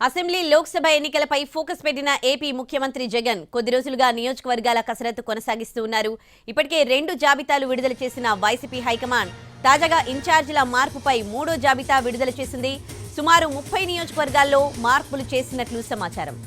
Assembly Lok Sabha ఎన్నికలపై focus పెట్టిన AP ముఖ్యమంత్రి జగన్ కొద్ది రోజులుగా నియోజకవర్గాల కసరత్తు కొనసాగిస్తూ ఉన్నారు. ఇప్పటికే 2 జాబితాలు విడుదల చేసిన వైసీపీ హైకమాండ్ తాజాగా ఇన్ఛార్జీల మార్పుపై 3వ జాబితా విడుదల చేసింది. సుమారు 30 నియోజకవర్గాల్లో మార్పులు చేసినట్లు సమాచారం.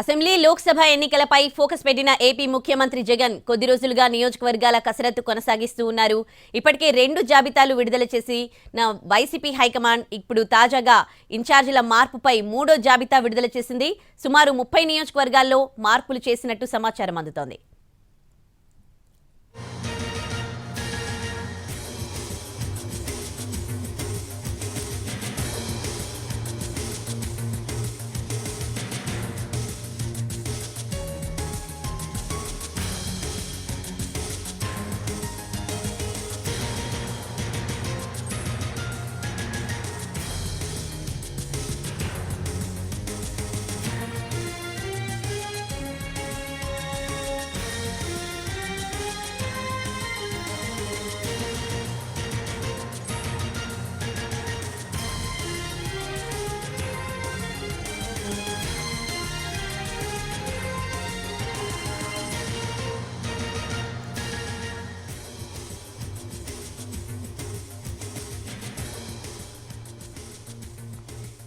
అసెంబ్లీ లోక్సభ ఎన్నికలపై ఫోకస్ పెట్టిన ఏపీ ముఖ్యమంత్రి జగన్ కొద్ది రోజులుగా నియోజకవర్గాల కసరత్తు కొనసాగిస్తూ ఉన్నారు. ఇప్పటికే 2 జాబితాలు విడుదల చేసి వైసీపీ హైకమాండ్ ఇప్పుడు తాజాగా ఇన్ఛార్జీల మార్పుపై 3వ జాబితా విడుదల చేసింది. సుమారు 30 నియోజకవర్గాల్లో మార్పులు చేసినట్టు సమాచారం అందుతోంది.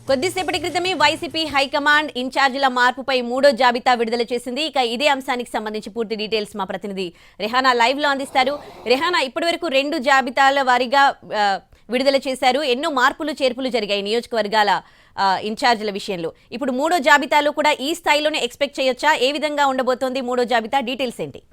కొద్దిసేపటి క్రితమే వైసీపీ హైకమాండ్ ఇన్ఛార్జీల మార్పుపై 3వ జాబితా విడుదల చేసింది. ఇక ఇదే అంశానికి సంబంధించి పూర్తి డీటెయిల్స్ మా ప్రతినిధి రెహానా లైవ్ లో అందిస్తారు. రెహానా, ఇప్పటివరకు 2 జాబితాల వారీగా విడుదల చేశారు. ఎన్నో మార్పులు చేర్పులు జరిగాయి నియోజకవర్గాల ఇన్ఛార్జీల విషయంలో. ఇప్పుడు 3వ జాబితాలో కూడా ఈ స్థాయిలోనే ఎక్స్పెక్ట్ చేయొచ్చా? ఏ విధంగా ఉండబోతోంది 3వ జాబితా? డీటెయిల్స్ ఏంటి?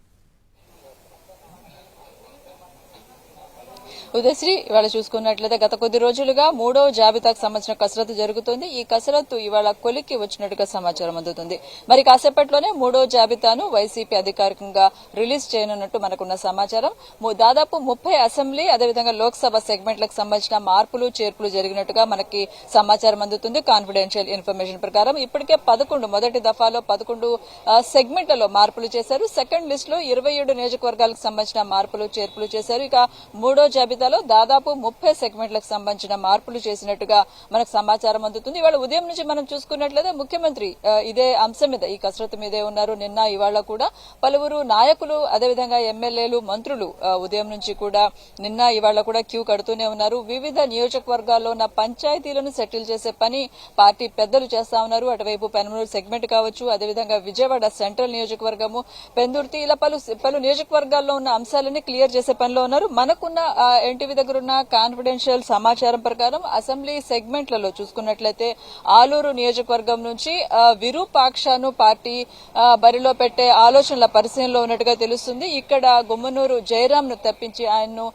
ఉదయశ్రీ, ఇవాళ చూసుకున్నట్లయితే గత కొద్ది రోజులుగా 3వ జాబితాకు సంబంధించిన కసరత్తు జరుగుతోంది. ఈ కసరత్తు ఇవాళ కొలిక్కి వచ్చినట్టుగా సమాచారం అందుతుంది. మరి కాసేపట్లోనే 3వ జాబితాను వైసీపీ అధికారికంగా రిలీజ్ చేయనున్నట్టు మనకున్న సమాచారం. దాదాపు 30 అసెంబ్లీ అదేవిధంగా లోక్సభ సెగ్మెంట్లకు సంబంధించిన మార్పులు చేర్పులు జరిగినట్టుగా మనకి సమాచారం అందుతుంది. కాన్ఫిడెన్షియల్ ఇన్ఫర్మేషన్ ప్రకారం ఇప్పటికే 11 మొదటి దఫాలో 11 సెగ్మెంట్లలో మార్పులు చేశారు. సెకండ్ లిస్ట్ లో 27 నియోజకవర్గాలకు సంబంధించిన మార్పులు చేర్పులు చేశారు. ఇక 3వ జాబితాలో దాదాపు 30 సెగ్మెంట్లకు సంబంధించిన మార్పులు చేసినట్టుగా మనకు సమాచారం అందుతుంది. ఇవాళ ఉదయం నుంచి మనం చూసుకున్నట్లయితే ముఖ్యమంత్రి ఇదే అంశం మీద, ఈ కసరత్తు మీదే ఉన్నారు. నిన్న ఇవాళ కూడా పలువురు నాయకులు అదేవిధంగా ఎమ్మెల్యేలు, మంత్రులు ఉదయం నుంచి కూడా నిన్న ఇవాళ కూడా క్యూ కడుతూనే ఉన్నారు. వివిధ నియోజకవర్గాల్లో ఉన్న పంచాయతీలను సెటిల్ చేసే పని పార్టీ పెద్దలు చేస్తా ఉన్నారు. అటువైపు పెనమలూరు సెగ్మెంట్ కావచ్చు, అదేవిధంగా విజయవాడ సెంట్రల్ నియోజకవర్గము, పెందుర్తి, ఇలా పలు నియోజకవర్గాల్లో ఉన్న అంశాలని క్లియర్ చేసే పనిలో ఉన్నారు. మనకున్న ఎన్టీవీ దగ్గర ఉన్న కాన్ఫిడెన్షియల్ సమాచారం ప్రకారం అసెంబ్లీ సెగ్మెంట్లలో చూసుకున్నట్లయితే ఆలూరు నియోజకవర్గం నుంచి విరూపాక్షను పార్టీ బరిలో పెట్టే ఆలోచనల పరిశీలనలో ఉన్నట్టుగా తెలుస్తుంది. ఇక్కడ గుమ్మనూరు జయరాంను తప్పించి ఆయన్ను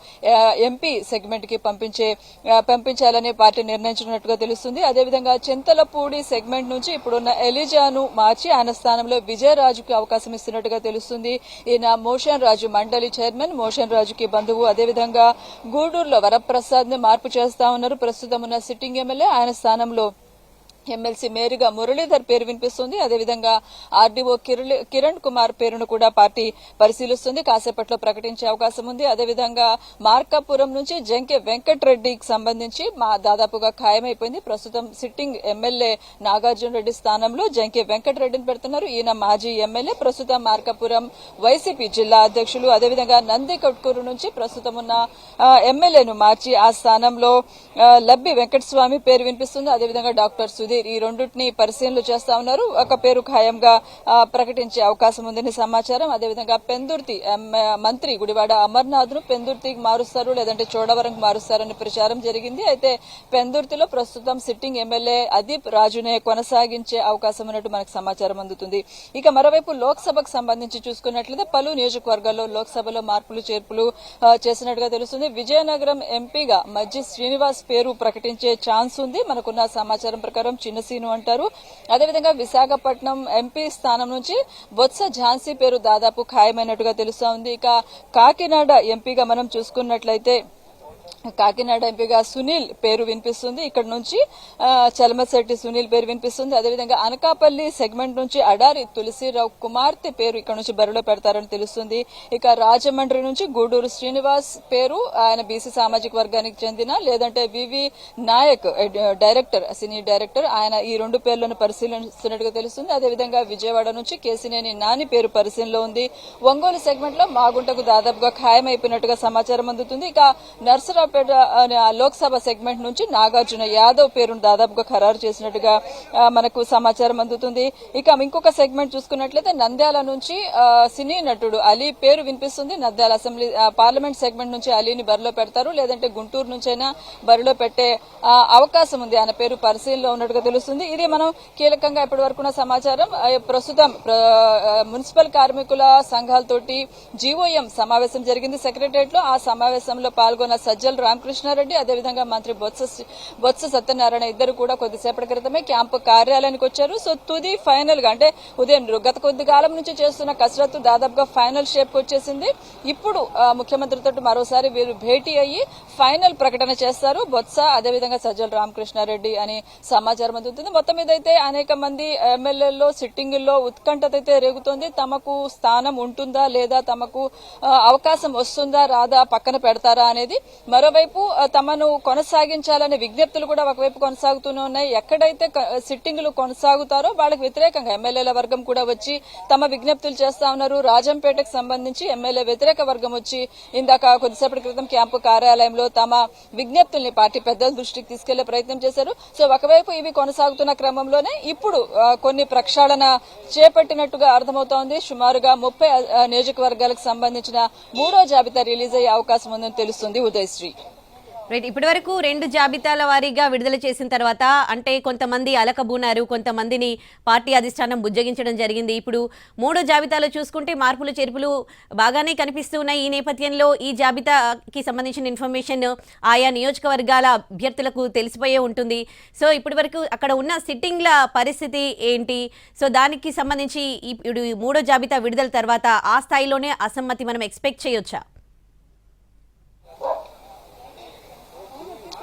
ఎంపీ సెగ్మెంట్ కి పంపించాలని పార్టీ నిర్ణయించినట్టుగా తెలుస్తుంది. అదేవిధంగా చింతలపూడి సెగ్మెంట్ నుంచి ఇప్పుడున్న ఎలిజాను మార్చి ఆయన స్థానంలో విజయరాజుకి అవకాశం ఇస్తున్నట్టుగా తెలుస్తుంది. ఈయన మోషన్ రాజు మండలి చైర్మన్, మోషన్ రాజుకి బంధువు. అదేవిధంగా గూడూరులో వరప్రసాద్ ని మార్పు చేస్తా ఉన్నారు. ప్రస్తుతం ఉన్న సిట్టింగ్ ఎమ్మెల్యే, ఆయన స్థానంలో ఎమ్మెల్సీ మేరుగా మురళీధర్ పేరు వినిపిస్తుంది. అదేవిధంగా ఆర్డీఓ కిరణ్ కుమార్ పేరును కూడా పార్టీ పరిశీలిస్తుంది, కాసేపట్లో ప్రకటించే అవకాశం ఉంది. అదేవిధంగా మార్కాపురం నుంచి జంకే వెంకటరెడ్డికి సంబంధించి దాదాపుగా ఖాయమైపోయింది. ప్రస్తుతం సిట్టింగ్ ఎమ్మెల్యే నాగార్జున రెడ్డి స్థానంలో జంకే వెంకటరెడ్డిని పెడుతున్నారు. ఈయన మాజీ ఎమ్మెల్యే, ప్రస్తుతం మార్కాపురం వైసీపీ జిల్లా అధ్యక్షులు. అదేవిధంగా నంది కొట్కూరు నుంచి ప్రస్తుతం ఉన్న ఎమ్మెల్యేను మార్చి ఆ స్థానంలో లబ్బి వెంకటస్వామి పేరు వినిపిస్తుంది. అదేవిధంగా డాక్టర్ సుధీర్, ఈ రెండింటిని పరిశీలనలు చేస్తా ఉన్నారు. ఒక పేరు ఖాయంగా ప్రకటించే అవకాశం ఉందని సమాచారం. అదేవిధంగా పెందుర్తి మంత్రి గుడివాడ అమర్నాథ్ ను పెందుర్తికి మారుస్తారు, లేదంటే చోడవరంకి మారుస్తారని ప్రచారం జరిగింది. అయితే పెందుర్తిలో ప్రస్తుతం సిట్టింగ్ ఎమ్మెల్యే అదీప్ రాజునే కొనసాగించే అవకాశం ఉన్నట్టు మనకు సమాచారం అందుతుంది. ఇక మరోవైపు లోక్సభకు సంబంధించి చూసుకున్నట్లయితే పలు నియోజకవర్గాల్లో లోక్సభలో మార్పులు చేర్పులు చేసినట్టుగా తెలుస్తుంది. విజయనగరం ఎంపీగా మజ్జి శ్రీనివాస్ పేరు ప్రకటించే ఛాన్స్ ఉంది. మనకున్న సమాచారం ప్రకారం చిన్నసీను అంటారు. అదేవిధంగా విశాఖపట్నం ఎంపీ స్థానం నుంచి బొత్స ఝాన్సీ పేరు దాదాపు ఖాయమైనట్టుగా తెలుస్తా ఉంది. ఇక కాకినాడ ఎంపీగా మనం చూసుకున్నట్లయితే కాకినాడ ఎంపీగా సునీల్ పేరు వినిపిస్తుంది. ఇక్కడ నుంచి చలమశెట్టి సునీల్ పేరు వినిపిస్తుంది. అదేవిధంగా అనకాపల్లి సెగ్మెంట్ నుంచి అడారి తులసిరావు కుమార్తె పేరు ఇక్కడ నుంచి బరిలో పెడతారని తెలుస్తుంది. ఇక రాజమండ్రి నుంచి గూడూరు శ్రీనివాస్ పేరు, ఆయన బీసీ సామాజిక వర్గానికి చెందిన, లేదంటే వివి నాయక్ డైరెక్టర్, సినీ డైరెక్టర్, ఆయన ఈ రెండు పేర్లను పరిశీలిస్తున్నట్టుగా తెలుస్తుంది. అదేవిధంగా విజయవాడ నుంచి కేసినేని నాని పేరు పరిశీలనలో ఉంది. ఒంగోలు సెగ్మెంట్ లో మాగుంటకు దాదాపుగా ఖాయమైపోయినట్టుగా సమాచారం అందుతుంది. ఇక నర్సరావుపేట లోక్సభ సెగ్మెంట్ నుంచి నాగార్జున యాదవ్ పేరును దాదాపుగా ఖరారు చేసినట్టుగా మనకు సమాచారం అందుతుంది. ఇక ఇంకొక సెగ్మెంట్ చూసుకున్నట్లయితే నంద్యాల నుంచి సినీ నటుడు అలీ పేరు వినిపిస్తుంది. నంద్యాల అసెంబ్లీ పార్లమెంట్ సెగ్మెంట్ నుంచి అలీని బరిలో పెడతారు, లేదంటే గుంటూరు నుంచైనా బరిలో పెట్టే అవకాశం ఉంది. ఆయన పేరు పరిశీలనలో ఉన్నట్టుగా తెలుస్తుంది. ఇది మనం కీలకంగా ఇప్పటి వరకున్న సమాచారం. ప్రస్తుతం మున్సిపల్ కార్మికుల సంఘాలతోటి జీఓఎం సమావేశం జరిగింది సెక్రటరియట్ లో. ఆ సమావేశంలో పాల్గొన్న సజ్జల రామకృష్ణారెడ్డి, అదేవిధంగా మంత్రి బొత్స సత్యనారాయణ ఇద్దరు కూడా కొద్దిసేపటి క్రితమే క్యాంపు కార్యాలయానికి వచ్చారు. సో తుది ఫైనల్ గా, అంటే ఉదయం గత కొద్ది కాలం నుంచి చేస్తున్న కసరత్తు దాదాపుగా ఫైనల్ షేప్ వచ్చేసింది. ఇప్పుడు ముఖ్యమంత్రితో మరోసారి వీరు భేటీ అయ్యి ఫైనల్ ప్రకటన చేస్తారు బొత్స, అదేవిధంగా సజ్జల రామకృష్ణారెడ్డి అని సమాచారం అందుతుంది. మొత్తం మీద అయితే అనేక మంది ఎమ్మెల్యేల్లో సిట్టింగుల్లో ఉత్కంఠత అయితే రేగుతోంది. తమకు స్థానం ఉంటుందా లేదా, తమకు అవకాశం వస్తుందా రాదా, పక్కన పెడతారా అనేది. మరోవైపు తమను కొనసాగించాలనే విజ్ఞప్తులు కూడా ఒకవైపు కొనసాగుతూనే ఉన్నాయి. ఎక్కడైతే సిట్టింగులు కొనసాగుతారో వాళ్ళకి వ్యతిరేకంగా ఎమ్మెల్యేల వర్గం కూడా వచ్చి తమ విజ్ఞప్తులు చేస్తా ఉన్నారు. రాజంపేటకు సంబంధించి ఎమ్మెల్యే వ్యతిరేక వర్గం వచ్చి ఇందాక కొద్దిసేపటి క్రితం క్యాంపు కార్యాలయంలో తమ విజ్ఞప్తుల్ని పార్టీ పెద్దల దృష్టికి తీసుకెళ్లే ప్రయత్నం చేశారు. సో ఒకవైపు ఇవి కొనసాగుతున్న క్రమంలోనే ఇప్పుడు కొన్ని ప్రక్షాళన చేపట్టినట్టుగా అర్థమవుతోంది. సుమారుగా 30 నియోజకవర్గాలకు సంబంధించిన 3వ జాబితా రిలీజ్ అయ్యే అవకాశం ఉందని తెలుస్తుంది. ఉదయశ్రీ, రైట్, ఇప్పటి వరకు 2 జాబితాల వారీగా విడుదల చేసిన తర్వాత అంటే కొంతమంది అలకబూనారు, కొంతమందిని పార్టీ అధిష్టానం బుజ్జగించడం జరిగింది. ఇప్పుడు 3వ జాబితాలో చూసుకుంటే మార్పులు చేర్పులు బాగానే కనిపిస్తూ ఉన్నాయి. ఈ నేపథ్యంలో ఈ జాబితాకి సంబంధించిన ఇన్ఫర్మేషన్ ఆయా నియోజకవర్గాల అభ్యర్థులకు తెలిసిపోయే ఉంటుంది. సో ఇప్పటి వరకు అక్కడ ఉన్న సిట్టింగ్ల పరిస్థితి ఏంటి? సో దానికి సంబంధించి ఇప్పుడు 3వ జాబితా విడుదల తర్వాత ఆ స్థాయిలోనే అసమ్మతి మనం ఎక్స్పెక్ట్ చేయొచ్చా?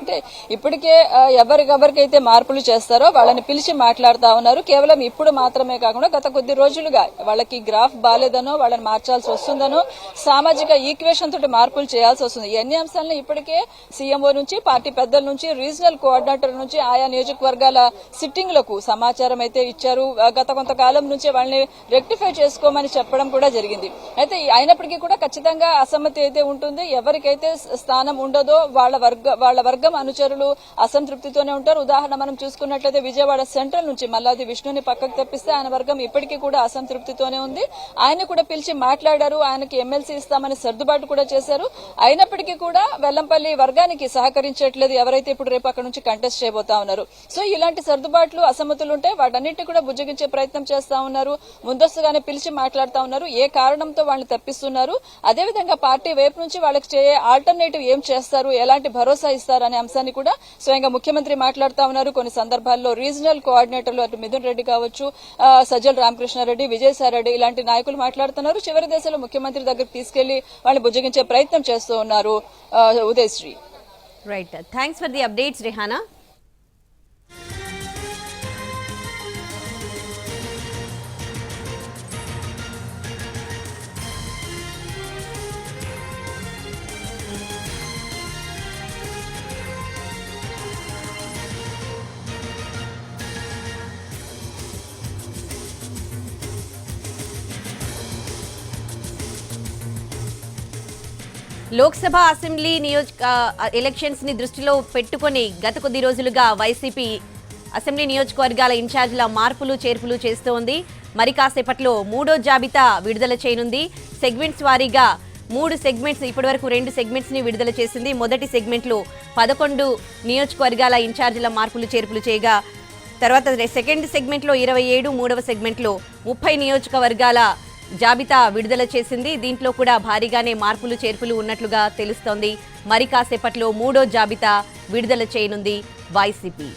అంటే ఇప్పటికే ఎవరికైతే మార్పులు చేస్తారో వాళ్ళని పిలిచి మాట్లాడుతా ఉన్నారు. కేవలం ఇప్పుడు మాత్రమే కాకుండా గత కొద్ది రోజులుగా వాళ్ళకి గ్రాఫ్ బాలేదనో, వాళ్ళని మార్చాల్సి వస్తుందనో, సామాజిక ఈక్వేషన్ తోటి మార్పులు చేయాల్సి వస్తుంది. ఈ అన్ని అంశాలను ఇప్పటికే సీఎంఓ నుంచి, పార్టీ పెద్దల నుంచి, రీజనల్ కోఆర్డినేటర్ నుంచి ఆయా నియోజకవర్గాల సిట్టింగ్లకు సమాచారం అయితే ఇచ్చారు. గత కొంతకాలం నుంచి వాళ్ళని రెక్టిఫై చేసుకోమని చెప్పడం కూడా జరిగింది. అయితే అయినప్పటికీ కూడా ఖచ్చితంగా అసమ్మతి అయితే ఉంటుంది. ఎవరికైతే స్థానం ఉండదో వాళ్ళ వర్గం అనుచరులు అసంతృప్తితోనే ఉంటారు. ఉదాహరణ మనం చూసుకున్నట్లయితే విజయవాడ సెంట్రల్ నుంచి మల్లాది విష్ణుని పక్కకు తెప్పిస్తే ఆయన వర్గం ఇప్పటికీ కూడా అసంతృప్తితోనే ఉంది. ఆయన కూడా పిలిచి మాట్లాడారు, ఆయనకి ఎమ్మెల్సీ ఇస్తామని సర్దుబాటు కూడా చేశారు. అయినప్పటికీ కూడా వెల్లంపల్లి వర్గానికి సహకరించట్లేదు ఎవరైతే ఇప్పుడు రేపు అక్కడ నుంచి కంటెస్ట్ చేయబోతా ఉన్నారు. సో ఇలాంటి సర్దుబాట్లు, అసమ్మతులు ఉంటే వాటన్నిటి కూడా బుజ్జగించే ప్రయత్నం చేస్తా ఉన్నారు. ముందస్తుగానే పిలిచి మాట్లాడుతా ఉన్నారు. ఏ కారణంతో వాళ్ళని తప్పిస్తున్నారు, అదేవిధంగా పార్టీ వైపు నుంచి వాళ్ళకి ఆల్టర్నేటివ్ ఏం చేస్తారు, ఎలాంటి భరోసా ఇస్తారు అనే అంశాన్ని కూడా స్వయంగా ముఖ్యమంత్రి మాట్లాడుతా ఉన్నారు. కొన్ని సందర్భాల్లో రీజనల్ కోఆర్డినేటర్లు అటు మిథున్ రెడ్డి కావచ్చు, సజ్జల రామకృష్ణారెడ్డి, విజయసాయిరెడ్డి ఇలాంటి నాయకులు మాట్లాడుతున్నారు. చివరి దశలో ముఖ్యమంత్రి దగ్గరికి తీసుకెళ్లి వాళ్ళని బుజ్జగించే ప్రయత్నం చేస్తూ ఉన్నారు. Udayasri. Right, thanks for the updates Rehana. Lok Sabha assembly elections ని దృష్టిలో పెట్టుకొని గత కొద్ది రోజులుగా వైసీపీ అసెంబ్లీ నియోజకవర్గాల ఇన్ఛార్జీల మార్పులు చేర్పులు చేస్తోంది. మరి కాసేపట్లో 3వ జాబితా విడుదల చేయనుంది. సెగ్మెంట్స్ వారీగా 3 సెగ్మెంట్స్, ఇప్పటివరకు 2 సెగ్మెంట్స్ ని విడుదల చేసింది. మొదటి సెగ్మెంట్లో 11 నియోజకవర్గాల ఇన్ఛార్జీల మార్పులు చేర్పులు చేయగా, తర్వాత సెకండ్ సెగ్మెంట్లో 27, 3వ సెగ్మెంట్లో 30 నియోజకవర్గాల జాబితా విడుదల చేసింది. దీంట్లో కూడా భారీగానే మార్పులు చేర్పులు ఉన్నట్లుగా తెలుస్తోంది. మరి కాసేపట్లో 3వ జాబితా విడుదల చేయనుంది వైసీపీ.